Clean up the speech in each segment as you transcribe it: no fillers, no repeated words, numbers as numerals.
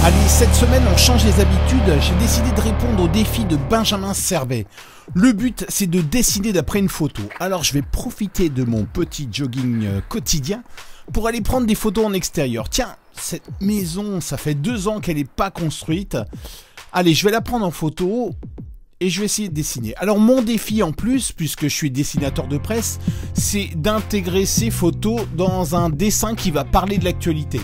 Allez, cette semaine, on change les habitudes. J'ai décidé de répondre au défi de Benjamin Servet. Le but, c'est de dessiner d'après une photo. Alors, je vais profiter de mon petit jogging quotidien pour aller prendre des photos en extérieur. Tiens, cette maison, ça fait 2 ans qu'elle n'est pas construite. Allez, je vais la prendre en photo et je vais essayer de dessiner. Alors, mon défi en plus, puisque je suis dessinateur de presse, c'est d'intégrer ces photos dans un dessin qui va parler de l'actualité.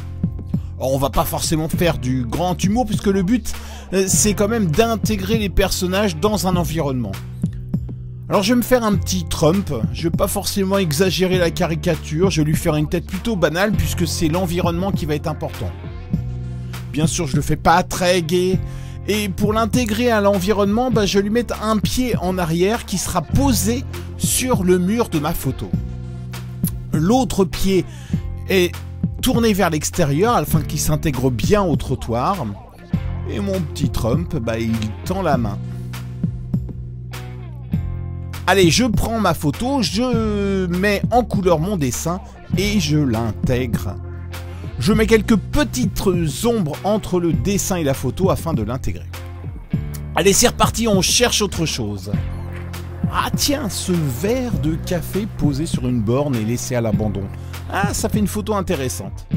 Alors, on va pas forcément faire du grand humour puisque le but c'est quand même d'intégrer les personnages dans un environnement. Alors je vais me faire un petit Trump, je vais pas forcément exagérer la caricature, je vais lui faire une tête plutôt banale puisque c'est l'environnement qui va être important. Bien sûr je le fais pas très gai et pour l'intégrer à l'environnement, je vais lui mettre un pied en arrière qui sera posé sur le mur de ma photo. L'autre pied est tourné vers l'extérieur afin qu'il s'intègre bien au trottoir. Et mon petit Trump, il tend la main. Allez, je prends ma photo, je mets en couleur mon dessin et je l'intègre. Je mets quelques petites ombres entre le dessin et la photo afin de l'intégrer. Allez, c'est reparti, on cherche autre chose. Ah tiens, ce verre de café posé sur une borne et laissé à l'abandon. Ah, ça fait une photo intéressante.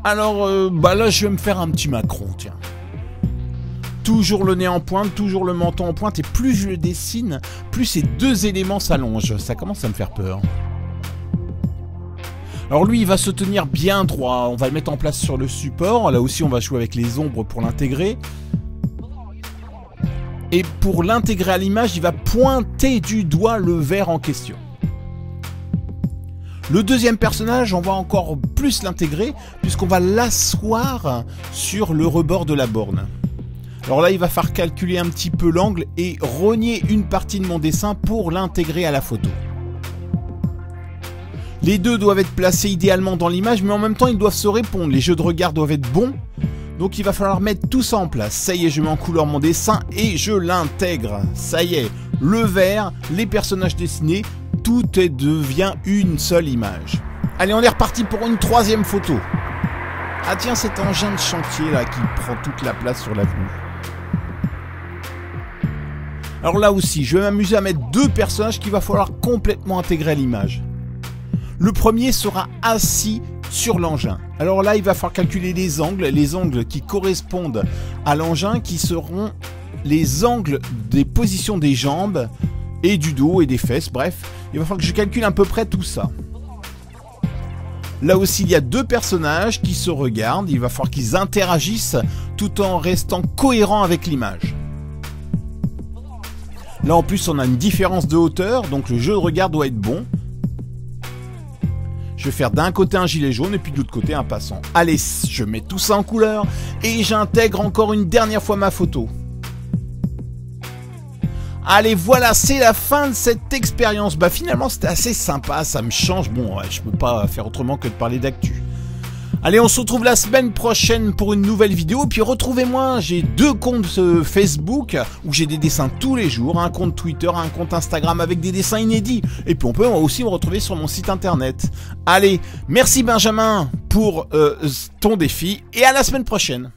Alors, là, je vais me faire un petit Macron, tiens. Toujours le nez en pointe, toujours le menton en pointe, et plus je le dessine, plus ces 2 éléments s'allongent. Ça commence à me faire peur. Alors lui, il va se tenir bien droit. On va le mettre en place sur le support. Là aussi, on va jouer avec les ombres pour l'intégrer. Et pour l'intégrer à l'image, il va pointer du doigt le verre en question. Le deuxième personnage, on va encore plus l'intégrer puisqu'on va l'asseoir sur le rebord de la borne. Alors là, il va falloir calculer un petit peu l'angle et rogner une partie de mon dessin pour l'intégrer à la photo. Les deux doivent être placés idéalement dans l'image, mais en même temps, ils doivent se répondre. Les jeux de regard doivent être bons, donc il va falloir mettre tout ça en place. Ça y est, je mets en couleur mon dessin et je l'intègre. Ça y est, le verre, les personnages dessinés, tout devient une seule image. Allez, on est reparti pour une 3e photo. Ah tiens, cet engin de chantier là qui prend toute la place sur l'avenue. Alors là aussi, je vais m'amuser à mettre 2 personnages qu'il va falloir complètement intégrer à l'image. Le premier sera assis sur l'engin. Alors là, il va falloir calculer les angles qui correspondent à l'engin, qui seront les angles des positions des jambes et du dos et des fesses, bref. Il va falloir que je calcule à peu près tout ça. Là aussi, il y a 2 personnages qui se regardent. Il va falloir qu'ils interagissent tout en restant cohérents avec l'image. Là, en plus, on a une différence de hauteur, donc le jeu de regard doit être bon. Je vais faire d'un côté un gilet jaune et puis de l'autre côté un passant. Allez, je mets tout ça en couleur et j'intègre encore une dernière fois ma photo. Allez, voilà, c'est la fin de cette expérience. Finalement, c'était assez sympa, ça me change. Bon, je peux pas faire autrement que de parler d'actu. Allez, on se retrouve la semaine prochaine pour une nouvelle vidéo. Puis retrouvez-moi, j'ai 2 comptes Facebook où j'ai des dessins tous les jours. Un compte Twitter, un compte Instagram avec des dessins inédits. Et puis on peut aussi me retrouver sur mon site internet. Allez, merci Benjamin pour ton défi et à la semaine prochaine.